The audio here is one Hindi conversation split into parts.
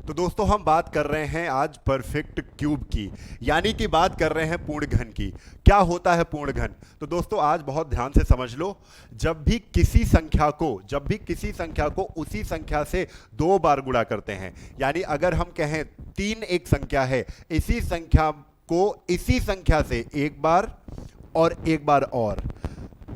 तो दोस्तों हम बात कर रहे हैं आज परफेक्ट क्यूब की, यानी कि बात कर रहे हैं पूर्ण घन की। क्या होता है पूर्ण घन? तो दोस्तों आज बहुत ध्यान से समझ लो। जब भी किसी संख्या को उसी संख्या से दो बार गुणा करते हैं, यानी अगर हम कहें 3 एक संख्या है, इसी संख्या को इसी संख्या से एक बार और एक बार और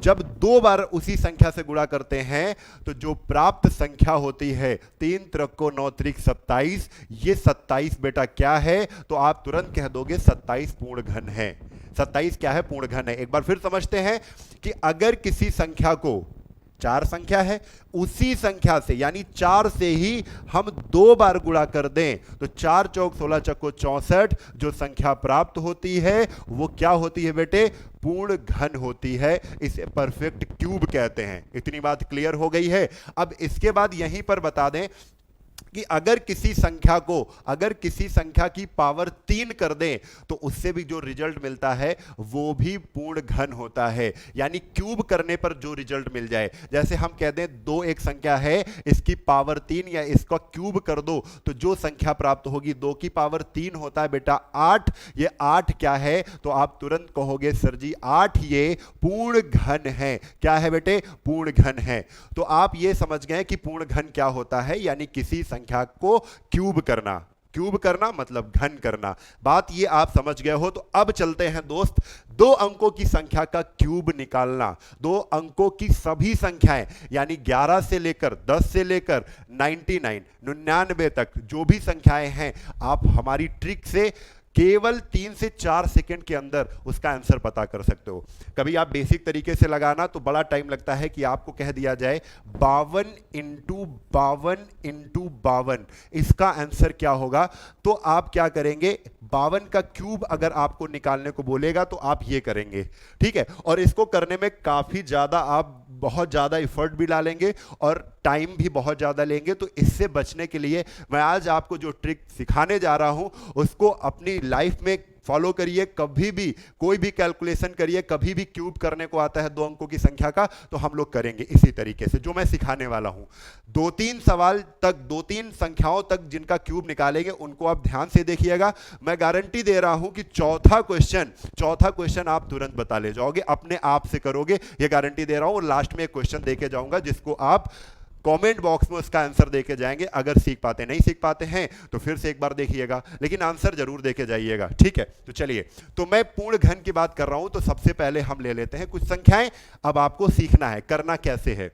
जब दो बार उसी संख्या से गुणा करते हैं तो जो प्राप्त संख्या होती है 3 त्रिक को 9 त्रिक 27, ये 27 बेटा क्या है? तो आप तुरंत कह दोगे 27 पूर्ण घन है। 27 क्या है? पूर्ण घन है। एक बार फिर समझते हैं कि अगर किसी संख्या को, 4 संख्या है, उसी संख्या से यानी 4 से ही हम दो बार गुणा कर दें तो 4 चौक 16 चक्को 64 जो संख्या प्राप्त होती है वो क्या होती है बेटे? पूर्ण घन होती है। इसे परफेक्ट क्यूब कहते हैं। इतनी बात क्लियर हो गई है। अब इसके बाद यहीं पर बता दें कि अगर किसी संख्या की पावर 3 कर दें तो उससे भी जो रिजल्ट मिलता है वो भी पूर्ण घन होता है। यानी क्यूब करने पर जो रिजल्ट मिल जाए, जैसे हम कह दें 2 एक संख्या है, इसकी पावर 3 या इसका क्यूब कर दो तो जो संख्या प्राप्त होगी 2 की पावर 3 होता है बेटा 8। ये 8 क्या है? तो आप तुरंत कहोगे सर जी 8 ये पूर्ण घन है। क्या है बेटे? पूर्ण घन है। तो आप ये समझ गए कि पूर्ण घन क्या होता है, यानी किसी संख्या को क्यूब करना मतलब घन करना। बात ये आप समझ गए हो। तो अब चलते हैं दोस्त, 2 अंकों की संख्या का क्यूब निकालना। 2 अंकों की सभी संख्याएं यानी 11 से लेकर 10 से लेकर 99 तक जो भी संख्याएं हैं, आप हमारी ट्रिक से केवल 3 से 4 सेकंड के अंदर उसका आंसर पता कर सकते हो। कभी आप बेसिक तरीके से लगाना तो बड़ा टाइम लगता है कि आपको कह दिया जाए 52 इंटू 52 इसका आंसर क्या होगा। तो आप क्या करेंगे? 52 का क्यूब अगर आपको निकालने को बोलेगा तो आप ये करेंगे, ठीक है। और इसको करने में काफी ज्यादा आप बहुत ज्यादा एफर्ट भी डालेंगे और टाइम भी बहुत ज्यादा लेंगे। तो इससे बचने के लिए मैं आज आपको जो ट्रिक सिखाने जा रहा हूं उसको अपनी लाइफ में फॉलो करिए। कभी भी कोई भी कैलकुलेशन करिए, कभी भी क्यूब करने को आता है 2 अंकों की संख्या का, तो हम लोग करेंगे इसी तरीके से जो मैं सिखाने वाला हूं। 2-3 सवाल तक, 2-3 संख्याओं तक जिनका क्यूब निकालेंगे उनको आप ध्यान से देखिएगा। मैं गारंटी दे रहा हूं कि चौथा क्वेश्चन आप तुरंत बता ले जाओगे, अपने आप से करोगे, ये गारंटी दे रहा हूं। और लास्ट में एक क्वेश्चन देके जाऊंगा जिसको आप कमेंट बॉक्स में उसका आंसर देके जाएंगे। अगर नहीं सीख पाते हैं तो फिर से एक बार देखिएगा, लेकिन आंसर जरूर देके जाइएगा, ठीक है। तो चलिए, तो मैं पूर्ण घन की बात कर रहा हूं तो सबसे पहले हम ले लेते हैं कुछ संख्याएं। अब आपको सीखना है करना कैसे है।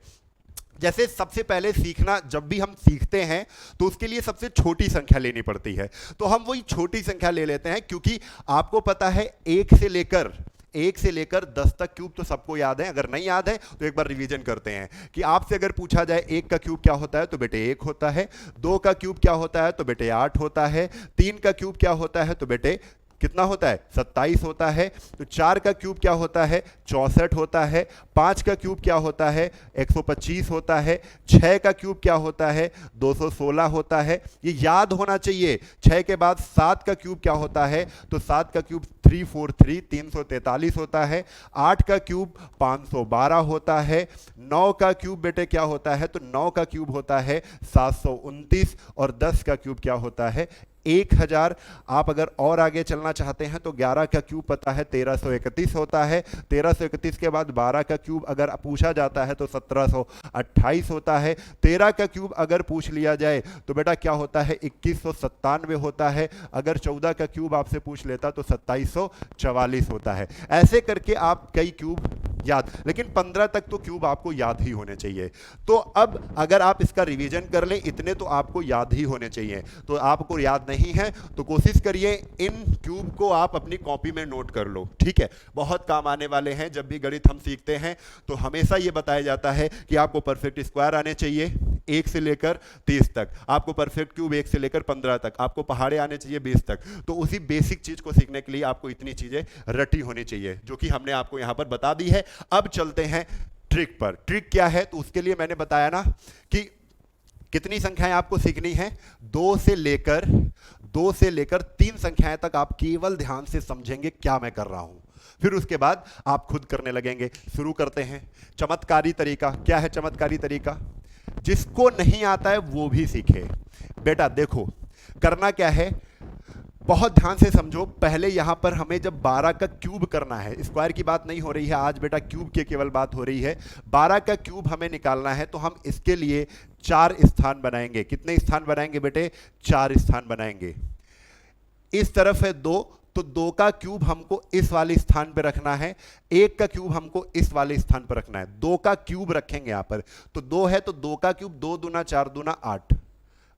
जैसे सबसे पहले सीखना, जब भी हम सीखते हैं तो उसके लिए सबसे छोटी संख्या लेनी पड़ती है। तो हम वही छोटी संख्या ले लेते हैं, क्योंकि आपको पता है 1 से लेकर 10 तक क्यूब तो सबको याद है। अगर नहीं याद है तो एक बार रिवीजन करते हैं कि आपसे अगर पूछा जाए 1 का क्यूब क्या होता है तो बेटे 1 होता है। 2 का क्यूब क्या होता है तो बेटे 8 होता है। 3 का क्यूब क्या होता है तो बेटे कितना होता है? 27 होता है। तो 4 का क्यूब क्या होता है? 64 होता है। 5 का क्यूब क्या होता है? 125 होता है। 6 का क्यूब क्या होता है? 216 होता है। ये याद होना चाहिए। 6 के बाद 7 का क्यूब क्या होता है? तो 7 का क्यूब 343 343 होता है। 8 का क्यूब 512 होता है। 9 का क्यूब बेटे क्या होता है? तो 9 का क्यूब होता है 729। और 10 का क्यूब क्या होता है? 1000। आप अगर और आगे चलना चाहते हैं तो 11 का क्यूब पता है 1331 होता है। 1331 के बाद 12 का क्यूब अगर पूछा जाता है तो 1728 होता है। 13 का क्यूब अगर पूछ लिया जाए तो बेटा क्या होता है? 2197 होता है। अगर 14 का क्यूब आपसे पूछ लेता तो 2744 होता है। ऐसे करके आप कई क्यूब याद, लेकिन 15 तक तो क्यूब आपको याद ही होने चाहिए। तो अब अगर आप इसका रिवीजन कर लें, इतने तो आपको याद ही होने चाहिए। तो आपको याद नहीं है तो कोशिश करिए इन क्यूब को आप अपनी कॉपी में नोट कर लो, ठीक है। बहुत काम आने वाले हैं। जब भी गणित हम सीखते हैं तो हमेशा ये बताया जाता है कि आपको परफेक्ट स्क्वायर आने चाहिए 1 से लेकर 30 तक, आपको परफेक्ट क्यूब 1 से लेकर 15 तक, आपको पहाड़े आने चाहिए 20 तक। तो उसी बेसिक चीज को सीखने के लिए आपको इतनी चीजें रटी होनी चाहिए, जो कि हमने आपको यहां पर बता दी है। अब चलते हैं ट्रिक पर। ट्रिक क्या है? तो उसके लिए मैंने बताया ना कि कितनी संख्याएं आपको सीखनी है? 2 से लेकर 3 संख्याएं तक आप केवल ध्यान से समझेंगे क्या मैं कर रहा हूं, फिर उसके बाद आप खुद करने लगेंगे। शुरू करते हैं। चमत्कारी तरीका। क्या है चमत्कारी तरीका? जिसको नहीं आता है वो भी सीखे। बेटा देखो, करना क्या है, बहुत ध्यान से समझो। पहले यहां पर हमें जब 12 का क्यूब करना है, स्क्वायर की बात नहीं हो रही है आज बेटा, क्यूब की केवल बात हो रही है। 12 का क्यूब हमें निकालना है तो हम इसके लिए 4 स्थान बनाएंगे। कितने स्थान बनाएंगे बेटे? 4 स्थान बनाएंगे। इस तरफ है 2, तो 2 का क्यूब हमको इस वाले स्थान पर रखना है, 1 का क्यूब हमको इस वाले स्थान पर रखना है। 2 का क्यूब रखेंगे यहां पर, तो 2 है तो 2 का क्यूब 2 दूना 4 दूना 8,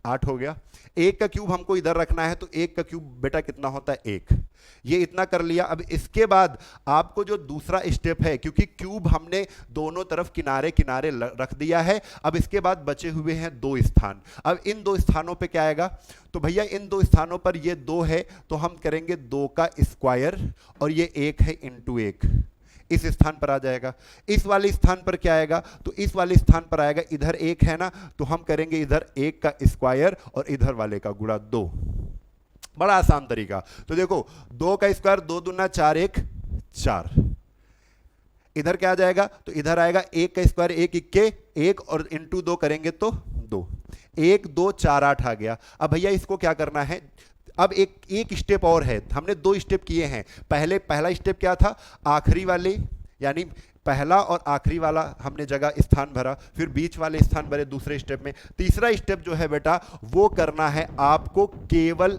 8 हो गया। 1 का क्यूब हमको इधर रखना है, तो 1 का क्यूब बेटा कितना होता है? 1। ये इतना कर लिया। अब इसके बाद आपको जो दूसरा स्टेप है, क्योंकि क्यूब हमने दोनों तरफ किनारे किनारे रख दिया है, अब इसके बाद बचे हुए हैं 2 स्थान। अब इन 2 स्थानों पे क्या आएगा? तो भैया इन 2 स्थानों पर ये 2 है तो हम करेंगे 2 का स्क्वायर, और ये 1 है इंटू 1, इस स्थान पर आ जाएगा। इस वाले स्थान पर क्या आएगा? तो इस वाले स्थान पर आएगा, इधर 1 है ना, तो हम करेंगे इधर 1 का स्क्वायर और इधर वाले का गुणा 2। बड़ा आसान तरीका। तो देखो 2 का स्क्वायर 2 दूना 4, 1 4। इधर क्या आ जाएगा? तो इधर आएगा 1 का स्क्वायर 1 इक्के 1 और इंटू 2 करेंगे तो 2, 1 2 4 8 आ गया। अब भैया इसको क्या करना है? अब एक स्टेप और है, हमने 2 स्टेप किए हैं। पहला स्टेप क्या था? आखिरी वाले, यानी पहला और आखिरी वाला हमने जगह स्थान भरा, फिर बीच वाले स्थान भरे दूसरे स्टेप में। तीसरा स्टेप जो है बेटा वो करना है आपको केवल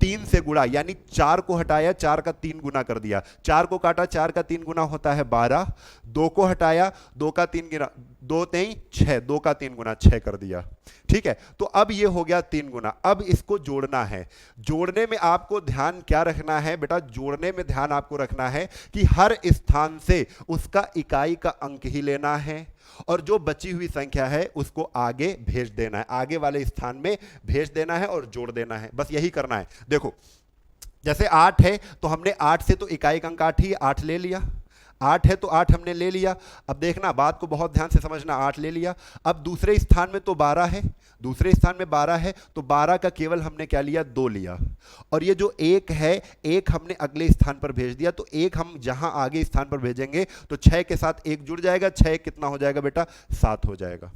3 से गुणा, यानी 4 को हटाया, 4 का 3 गुना कर दिया, 4 को काटा, 4 का 3 गुना होता है 12, 2 को हटाया, 2 का 3 गुना 2 3 6, 2 का 3 गुना 6 कर दिया। ठीक है, तो अब ये हो गया 3 गुना। अब इसको जोड़ना है। जोड़ने में आपको ध्यान क्या रखना है बेटा? जोड़ने में ध्यान आपको रखना है कि हर स्थान से उसका इकाई का अंक ही लेना है, और जो बची हुई संख्या है उसको आगे भेज देना है, आगे वाले स्थान में भेज देना है और जोड़ देना है। बस यही करना है। देखो जैसे 8 है तो हमने 8 से तो इकाई का अंक 8 ही, 8 ले लिया। 8 है तो 8 हमने ले लिया। अब देखना, बात को बहुत ध्यान से समझना, 8 ले लिया। अब दूसरे स्थान में तो 12 है, दूसरे स्थान में 12 है तो 12 का केवल हमने क्या लिया? 2 लिया। और ये जो 1 है, 1 हमने अगले स्थान पर भेज दिया, तो 1 हम जहां आगे स्थान पर भेजेंगे तो 6 के साथ 1 जुड़ जाएगा, 6 कितना हो जाएगा बेटा? 7 हो जाएगा।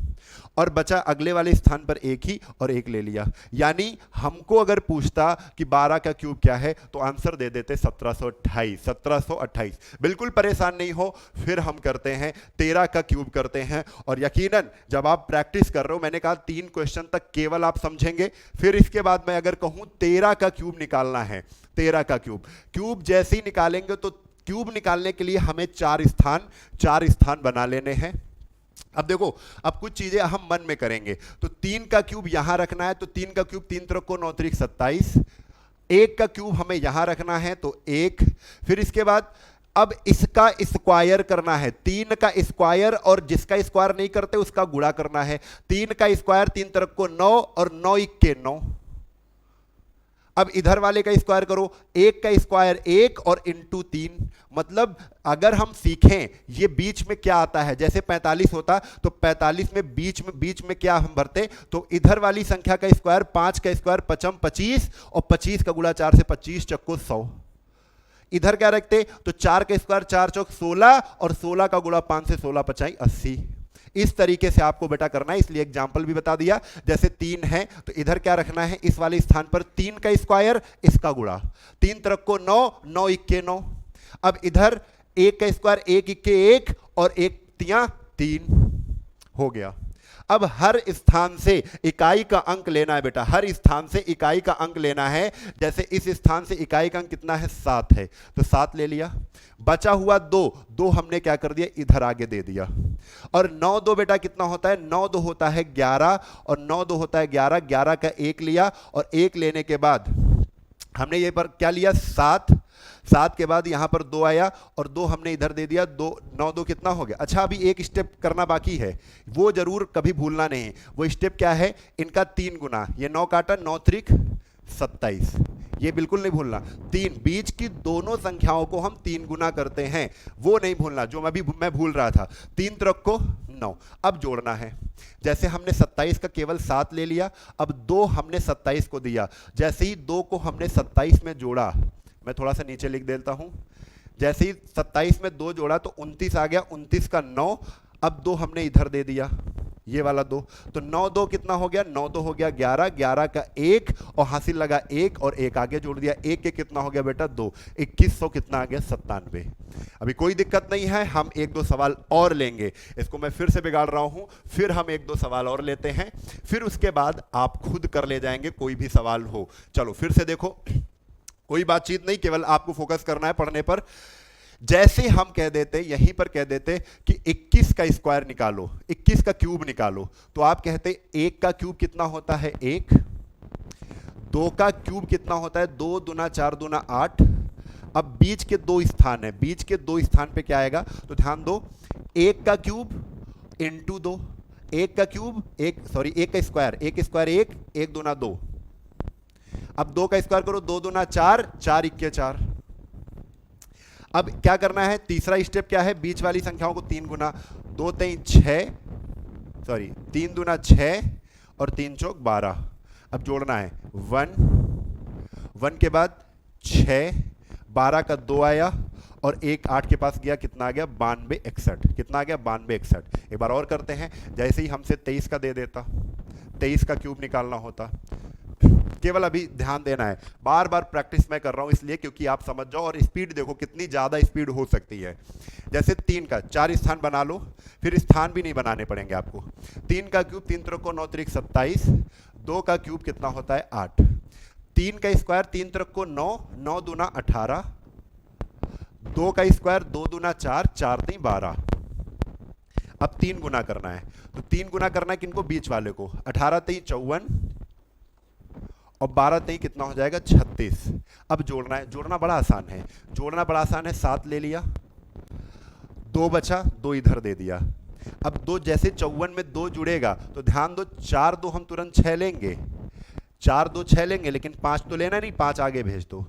और बचा अगले वाले स्थान पर 1 ही, और 1 ले लिया। यानी हमको अगर पूछता कि 12 का क्यूब क्या है तो आंसर दे देते 1728, 1728। बिल्कुल परेशान नहीं हो, फिर हम करते हैं 13 का क्यूब करते हैं। और यकीनन जब आप प्रैक्टिस कर रहे हो, मैंने कहा 3 क्वेश्चन तक केवल आप समझेंगे, फिर इसके बाद मैं अगर कहूं 13 का क्यूब निकालना है, 13 का क्यूब जैसे ही निकालेंगे तो क्यूब निकालने के लिए हमें 4 स्थान बना लेने हैं। अब देखो, अब कुछ चीजें हम मन में करेंगे। तो 3 का क्यूब यहां रखना है, तो 3 का क्यूब 3 त्रिक को 9 त्रिक 27। 1 का क्यूब हमें यहां रखना है तो 1। फिर इसके बाद अब इसका स्क्वायर करना है, 3 का स्क्वायर, और जिसका स्क्वायर नहीं करते उसका गुणा करना है। 3 का स्क्वायर 3 त्रिक को 9 और 9 इक्के 9। अब इधर वाले का स्क्वायर करो, 1 का स्क्वायर 1 और इंटू 3। मतलब अगर हम सीखें ये बीच में क्या आता है, जैसे 45 होता तो 45 में बीच में क्या हम भरते? तो इधर वाली संख्या का स्क्वायर, 5 का स्क्वायर 5 25, और 25 का गुणा 4 से 25 चक्को 100। इधर क्या रखते? तो 4 का स्क्वायर 4 चौक 16, और 16 का गुणा 5 से 16 पचाई 80। इस तरीके से आपको बेटा करना है, इसलिए एग्जाम्पल भी बता दिया। जैसे 3 है तो इधर क्या रखना है? इस वाले स्थान पर 3 का स्क्वायर, इसका गुणा, 3 त्रिक को 9, 9 इक्के 9। अब इधर 1 का स्क्वायर 1 इक्के 1 और 1 तियां 3 हो गया। अब हर स्थान से इकाई का अंक लेना है बेटा, हर स्थान से इकाई का अंक लेना है। जैसे इस स्थान से इकाई का अंक कितना है? 7 है, तो 7 ले लिया। बचा हुआ 2 हमने क्या कर दिया? इधर आगे दे दिया। और 9 2 बेटा कितना होता है? 9 2 होता है 11, और 9 2 होता है 11, 11 का 1 लिया, और 1 लेने के बाद हमने ये पर क्या लिया? 7 के बाद यहां पर 2 आया, और 2 हमने इधर दे दिया। 2 9 2 कितना हो गया? अच्छा, अभी एक स्टेप करना बाकी है, वो जरूर कभी भूलना नहीं। वो स्टेप क्या है? इनका 3 गुना, ये 9 काटा 9 त्रिक 27, ये बिल्कुल नहीं भूलना। 3 बीच की दोनों संख्याओं को हम 3 गुना करते हैं, वो नहीं भूलना, जो मैं भूल रहा था। 3 त्रिक को 9। अब जोड़ना है। जैसे हमने 27 का केवल 7 ले लिया, अब 2 हमने 27 को दिया। जैसे ही 2 को हमने 27 में जोड़ा, मैं थोड़ा सा नीचे लिख देता हूं, जैसे ही 27 में 2 जोड़ा तो 29 आ गया, 29 का 9। अब 2 हमने इधर दे दिया, ये वाला 2, तो 9 2 कितना हो गया, 9 2 हो गया 11, 11 का 1 और हासिल लगा 1 और 1 आगे जोड़ दिया, 1 के कितना हो गया बेटा 2, 2100 कितना आ गया 97। अभी कोई दिक्कत नहीं है, हम एक दो सवाल और लेंगे, इसको मैं फिर से बिगाड़ रहा हूं, फिर हम एक दो सवाल और लेते हैं, फिर उसके बाद आप खुद कर ले जाएंगे कोई भी सवाल हो। चलो फिर से देखो, कोई बातचीत नहीं, केवल आपको फोकस करना है पढ़ने पर। जैसे हम कह देते, यहीं पर कह देते कि 21 का स्क्वायर निकालो, 21 का क्यूब निकालो, तो आप कहते 1 का क्यूब कितना होता है 1, 2 का क्यूब कितना होता है 2 दूना 4 दूना 8। अब बीच के दो स्थान है, बीच के दो स्थान पे क्या आएगा, तो ध्यान दो 1 का क्यूब इंटू 2, 1 का क्यूब 1 का स्क्वायर, 1 स्क्वायर 1, 1 दूना 2। अब 2 का स्क्वायर करो, 2 दूना 4, 4 इक्के 4। अब क्या करना है, तीसरा स्टेप क्या है, बीच वाली संख्याओं को 3 गुना, 2 3 6, 3 दूना 6 और 3 चौक 12। अब जोड़ना है 1, 1 के बाद 6, 12 का 2 आया और 1 8 के पास गया, कितना आ गया 92 61, कितना आ गया 92 61। एक बार और करते हैं, जैसे ही हमसे 23 का दे देता, 23 का क्यूब निकालना होता, केवल अभी ध्यान देना है, बार बार प्रैक्टिस मैं कर रहा हूं इसलिए क्योंकि आप समझ जाओ, और स्पीड देखो कितनी ज्यादा स्पीड हो सकती है। जैसे 3 का 4 स्थान बना लो, फिर स्थान भी नहीं बनाने पड़ेंगे आपको। 3 का क्यूब 3 त्रिक को 9 त्रिक 27, 2 का क्यूब कितना होता है 8, 3 का स्क्वायर 3 त्रिक को 9, 9 दूना 18, 2 का स्क्वायर 2 दूना 4, 4 3 12। अब 3 गुना करना है, तो 3 गुना करना है किनको, बीच वाले को, 18 3 54 और 12 3 कितना हो जाएगा 36। अब जोड़ना है, जोड़ना बड़ा आसान है, जोड़ना बड़ा आसान है, 7 ले लिया, 2 बचा, 2 इधर दे दिया। अब 2 जैसे 54 में 2 जुड़ेगा तो ध्यान दो 4 2 हम तुरंत 6 लेंगे, 4 2 6 लेंगे, लेकिन 5 तो लेना नहीं, 5 आगे भेज दो,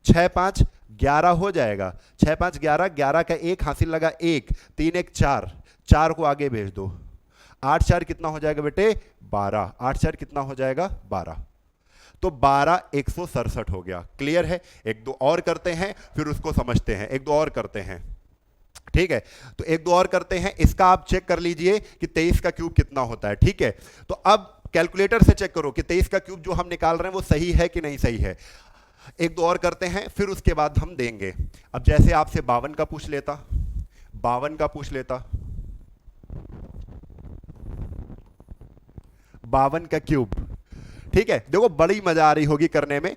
6 5 11 हो जाएगा, 6 5 11, 11 का 1 हासिल लगा 1, 3 1 4, 4 को आगे भेज दो, 8 4 कितना हो जाएगा बेटे 12, 8 4 कितना हो जाएगा 12, तो 12 167 हो गया। क्लियर है, एक दो और करते हैं फिर उसको समझते हैं, एक दो और करते हैं, ठीक है, तो एक दो और करते हैं, इसका आप चेक कर लीजिए कि 23 का क्यूब कितना होता है, ठीक है। तो अब कैलकुलेटर से चेक करो कि 23 का क्यूब जो हम निकाल रहे हैं वो सही है कि नहीं सही है। एक दो और करते हैं फिर उसके बाद हम देंगे। अब जैसे आपसे 52 का पूछ लेता, 52 का पूछ लेता, 52 का क्यूब, ठीक है, देखो बड़ी मजा आ रही होगी करने में।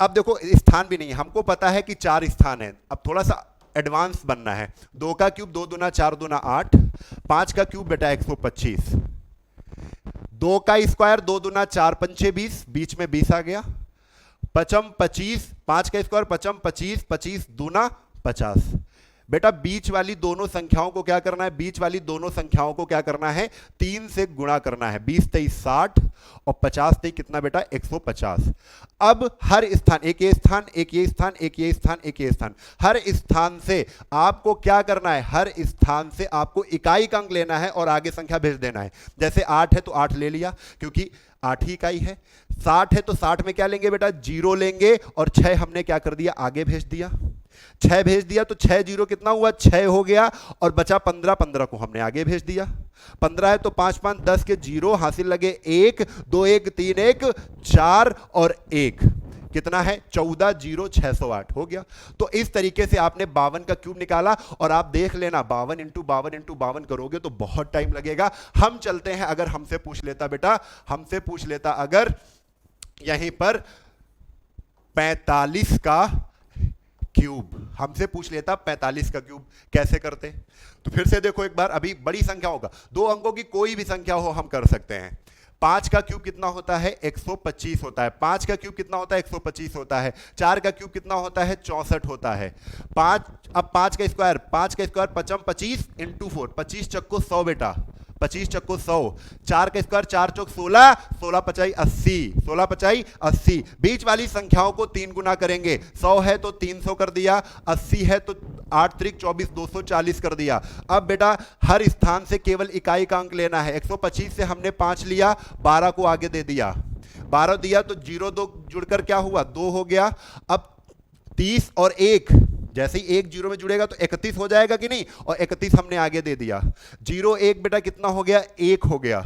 अब देखो स्थान भी नहीं है, हमको पता है कि 4 स्थान है, अब थोड़ा सा एडवांस बनना है। 2 का क्यूब 2 दूना 4 दूना 8, 5 का क्यूब बेटा 125, 2 का स्क्वायर 2 दूना 4 पंचे 20, बीच में 20 आ गया, 55 25, 5 का स्क्वायर 55 25, 25 दूना 50। बेटा बीच वाली दोनों संख्याओं को क्या करना है, बीच वाली दोनों संख्याओं को क्या करना है 3 से गुणा करना है, 20 23 60 और 50 23 कितना बेटा 150। अब हर स्थान, एक ये स्थान एक ये स्थान एक ये स्थान एक ये स्थान, हर स्थान से आपको क्या करना है, हर स्थान से आपको इकाई का अंक लेना है और आगे संख्या भेज देना है। जैसे 8 है तो 8 ले लिया क्योंकि 8 ही इकाई है, 60 है तो 60 में क्या लेंगे बेटा 0 लेंगे, और 6 हमने क्या कर दिया आगे भेज दिया, 6 भेज दिया तो 6 0 कितना हुआ 6 हो गया, और बचा 15, 15 को हमने आगे भेज दिया, 15 है तो 5 5 10 के 0 हासिल लगे 1 2 1 3 1 4 और 1 कितना है 14 0 608 हो गया। तो इस तरीके से आपने 52 का क्यूब निकाला, और आप देख लेना 52 इंटू 52 इंटू 52 करोगे तो बहुत टाइम लगेगा। हम चलते हैं, अगर हमसे पूछ लेता बेटा, हमसे पूछ लेता अगर यहीं पर 45 का क्यूब, हमसे पूछ लेता 45 का क्यूब कैसे करते, तो फिर से देखो एक बार, अभी बड़ी संख्या होगा, 2 अंकों की कोई भी संख्या हो हम कर सकते हैं। 5 का क्यूब कितना होता है 125 होता है, 5 का क्यूब कितना होता है 125 होता है, 4 का क्यूब कितना होता है 64 होता है, 5 अब 5 का स्क्वायर 55 25 इंटू 4, 25 चक्को 100 बेटा, 25 चक्को 100, 4 का स्क्वायर 4 चौक 16, 16 पचाई 80, 16 पचाई 80। बीच वाली संख्याओं को 3 गुना करेंगे, 100 है तो 300 कर दिया, 80 है तो 8 त्रिक 24 240 कर दिया। अब बेटा हर स्थान से केवल इकाई का अंक लेना है, 125 से हमने 5 लिया, 12 को आगे दे दिया, 12 दिया तो 0 2 जुड़कर क्या हुआ 2 हो गया। अब 30 और 1 जैसे ही एक जीरो में जुड़ेगा तो 31 हो जाएगा कि नहीं, और 31 हमने आगे दे दिया। जीरो एक बेटा कितना हो गया, एक हो गया,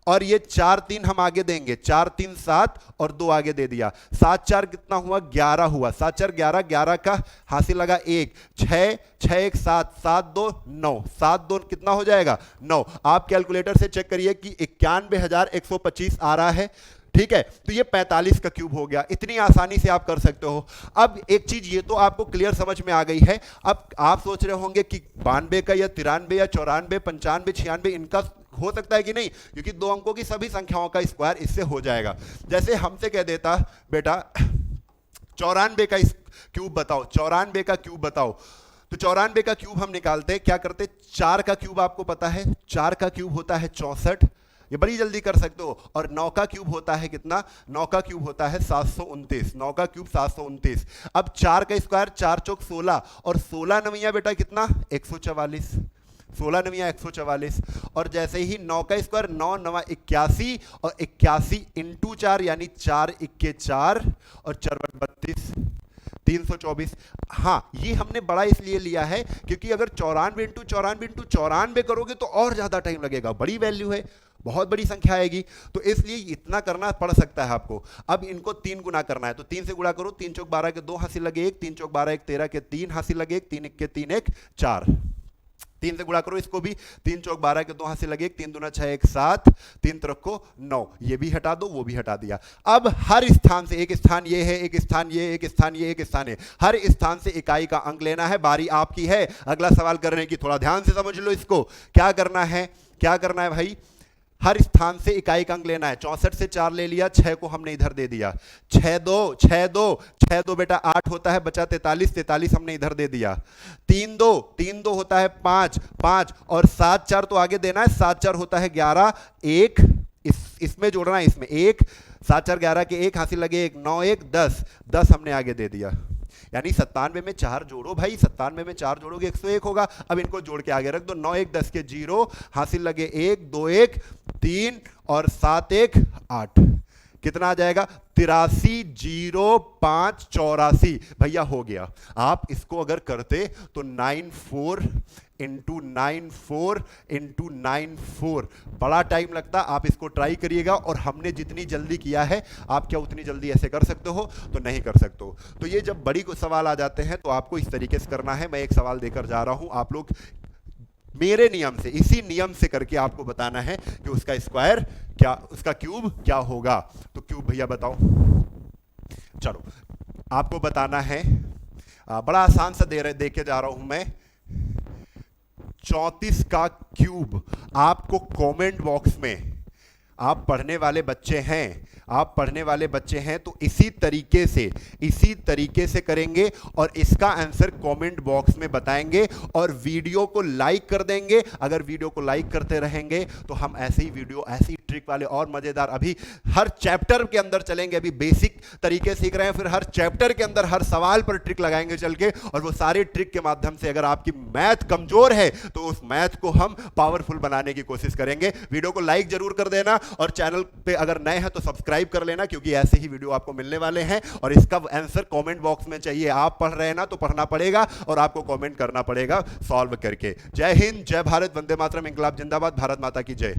और ये 4 3 हम आगे देंगे, 4 3 7 और 2 आगे दे दिया, 7 4 कितना हुआ, 11 हुआ, 7 4 11, 11 का हासिल लगा 1, 6 6 1 7, 7 2 9, 7 2 कितना हो जाएगा, 9। आप कैलकुलेटर से चेक करिए कि 91,125 आ रहा है, ठीक है। तो ये 45 का क्यूब हो गया। इतनी आसानी से आप कर सकते हो। अब एक चीज ये तो आपको क्लियर समझ में आ गई है। अब आप सोच रहे होंगे कि 92 का या 93 या 94 95 96 इनका हो सकता है कि नहीं, क्योंकि 2 अंकों की सभी संख्याओं का स्क्वायर इससे हो जाएगा। जैसे हमसे कह देता बेटा 94 का क्यूब बताओ, 94 का क्यूब बताओ, तो 94 का क्यूब हम निकालते क्या करते, 4 का क्यूब आपको पता है, 4 का क्यूब होता है 64, ये बड़ी जल्दी कर सकते हो। और 9 का क्यूब होता है कितना, 9 का क्यूब होता है 729, 9 का क्यूब 729। अब 4 का स्क्वायर 4 चौक 16, और 16 नविया बेटा कितना, 144, 16 नविया 144। और जैसे ही 9 का स्क्वायर 9 नवा 81, और 81 इंटू 4 यानी 4 इक्के 4 और 4 32, 324। हाँ, ये हमने बड़ा इसलिए लिया है क्योंकि अगर 94 इंटू 94 इंटू 94 करोगे तो और ज्यादा टाइम लगेगा, बड़ी वैल्यू है, बहुत बड़ी संख्या आएगी, तो इसलिए इतना करना पड़ सकता है आपको। अब इनको 3 गुना करना है, तो 3 से गुणा करो, 3 चौक 12 के 2 हासिल लगे 1, 3 चौक 12 1 13 के 3 हासिल लगे 1, 3 1 के 3 1 4, 3 से गुणा करो इसको भी, 3 चौक 12 के 2 हासिल लगे 1, 3 दूना 6 1 7, 3 तरफ को 9, ये भी हटा दो, वो भी हटा दिया। अब हर स्थान से, एक स्थान ये है, एक स्थान ये, एक स्थान ये, एक स्थान है, हर स्थान से इकाई का अंक लेना है। बारी आपकी है अगला सवाल करने की, थोड़ा ध्यान से समझ लो इसको। क्या करना है, क्या करना है भाई, हर स्थान से इकाई का अंक लेना है। 64 से 4 ले लिया, 6 को हमने इधर दे दिया, 6 2 6 2 6 2 बेटा 8 होता है, बचा 43, 43 हमने इधर दे दिया, 3 2 3 2 होता है 5 5, और 7 4 तो आगे देना है, 7 4 होता है 11, 1 इसमें जोड़ना है, इसमें 1, 7 4 11 के 1 हासिल लगे 1, 9 1 10 10 हमने आगे दे दिया। यानी 97 में 4 जोड़ो भाई, 97 में 4 जोड़ोगे 101 होगा। अब इनको जोड़ के आगे रख दो, 9 1 10 के 0 हासिल लगे 1 2 1 3 और 7 1 8, कितना आ जाएगा, 83 0 5 84 भैया हो गया। आप इसको अगर करते तो 94 इंटू 94 इंटू 94, बड़ा टाइम लगता, आप इसको ट्राई करिएगा। और हमने जितनी जल्दी किया है, आप क्या उतनी जल्दी ऐसे कर सकते हो, तो नहीं कर सकते हो। तो ये जब बड़ी को सवाल आ जाते हैं तो आपको इस तरीके से करना है। मैं एक सवाल देकर जा रहा हूं, आप लोग मेरे नियम से, इसी नियम से करके आपको बताना है कि उसका स्क्वायर क्या, उसका क्यूब क्या होगा। तो क्यूब भैया बताओ, चलो आपको बताना है, बड़ा आसान सा दे के जा रहा हूं मैं। 34 का क्यूब आपको कमेंट बॉक्स में, आप पढ़ने वाले बच्चे हैं, आप पढ़ने वाले बच्चे हैं तो इसी तरीके से करेंगे और इसका आंसर कमेंट बॉक्स में बताएंगे और वीडियो को लाइक कर देंगे। अगर वीडियो को लाइक करते रहेंगे तो हम ऐसे ही वीडियो, ऐसी ट्रिक वाले और मजेदार, अभी हर चैप्टर के अंदर चलेंगे। अभी बेसिक तरीके सीख रहे हैं, फिर हर चैप्टर के अंदर हर सवाल पर ट्रिक लगाएंगे चल के, और वो सारे ट्रिक के माध्यम से अगर आपकी मैथ कमजोर है तो उस मैथ को हम पावरफुल बनाने की कोशिश करेंगे। वीडियो को लाइक जरूर कर देना और चैनल पे अगर नए हैं तो सब्सक्राइब कर लेना, क्योंकि ऐसे ही वीडियो आपको मिलने वाले हैं। और इसका आंसर कमेंट बॉक्स में चाहिए। आप पढ़ रहे हैं ना, तो पढ़ना पड़ेगा और आपको कमेंट करना पड़ेगा सॉल्व करके। जय हिंद, जय भारत, वंदे मातरम, इंकलाब जिंदाबाद, भारत माता की जय।